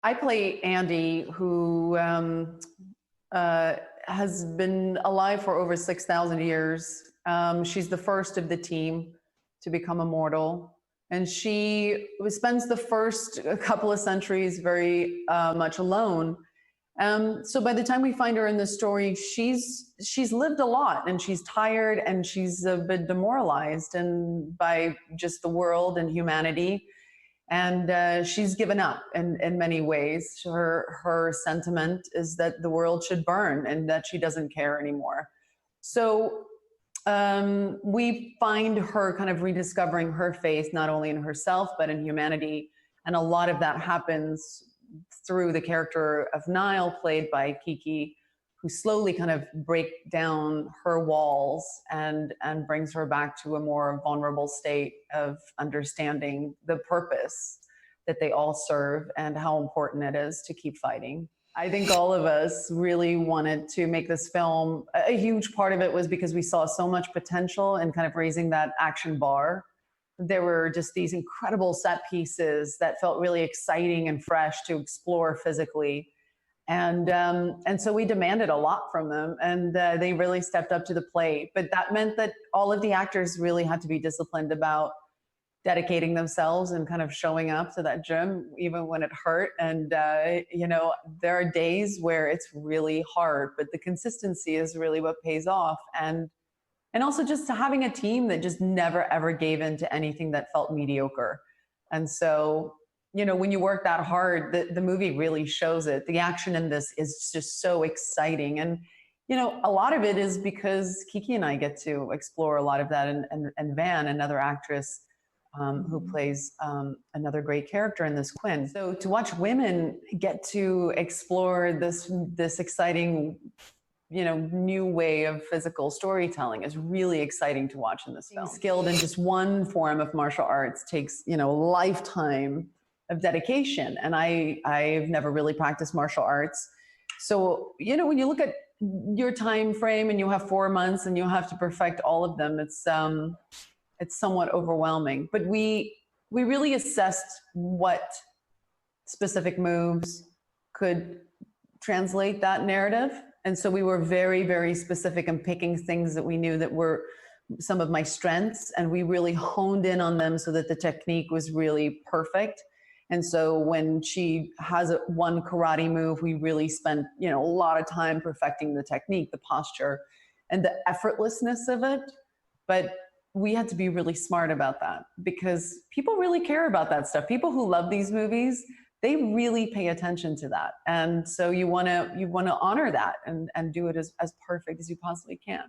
I play Andy, who uh, has been alive for over 6,000 years. She's the first of the team to become immortal. And she spends the first couple of centuries very much alone. So by the time we find her in the story, she's lived a lot, and she's tired, and she's a bit demoralized and by just the world and humanity, and she's given up in many ways. Her sentiment is that the world should burn and that she doesn't care anymore. So we find her kind of rediscovering her faith, not only in herself but in humanity, and a lot of that happens through the character of Nile, played by Kiki, who slowly kind of break down her walls and brings her back to a more vulnerable state of understanding the purpose that they all serve and how important it is to keep fighting. I think all of us really wanted to make this film. A huge part of it was because we saw so much potential in kind of raising that action bar. There were just these incredible set pieces that felt really exciting and fresh to explore physically. And so we demanded a lot from them, and they really stepped up to the plate. But that meant that all of the actors really had to be disciplined about dedicating themselves and kind of showing up to that gym, even when it hurt. And, there are days where it's really hard, but the consistency is really what pays off. And also just having a team that just never ever gave in to anything that felt mediocre. And so, when you work that hard, the movie really shows it. The action in this is just so exciting. And, a lot of it is because Kiki and I get to explore a lot of that, and Van, another actress, who plays another great character in this, Quinn. So to watch women get to explore this exciting, new way of physical storytelling is really exciting to watch in this film. Being skilled in just one form of martial arts takes, a lifetime of dedication. And I've never really practiced martial arts. So, when you look at your time frame and you have 4 months and you have to perfect all of them, it's somewhat overwhelming. But we really assessed what specific moves could translate that narrative. And so we were very, very specific in picking things that we knew that were some of my strengths, and we really honed in on them so that the technique was really perfect. And so when she has one karate move, we really spent, a lot of time perfecting the technique, the posture, and the effortlessness of it. But we had to be really smart about that, because people really care about that stuff. People who love these movies, they really pay attention to that. And so you want to honor that and do it as perfect as you possibly can.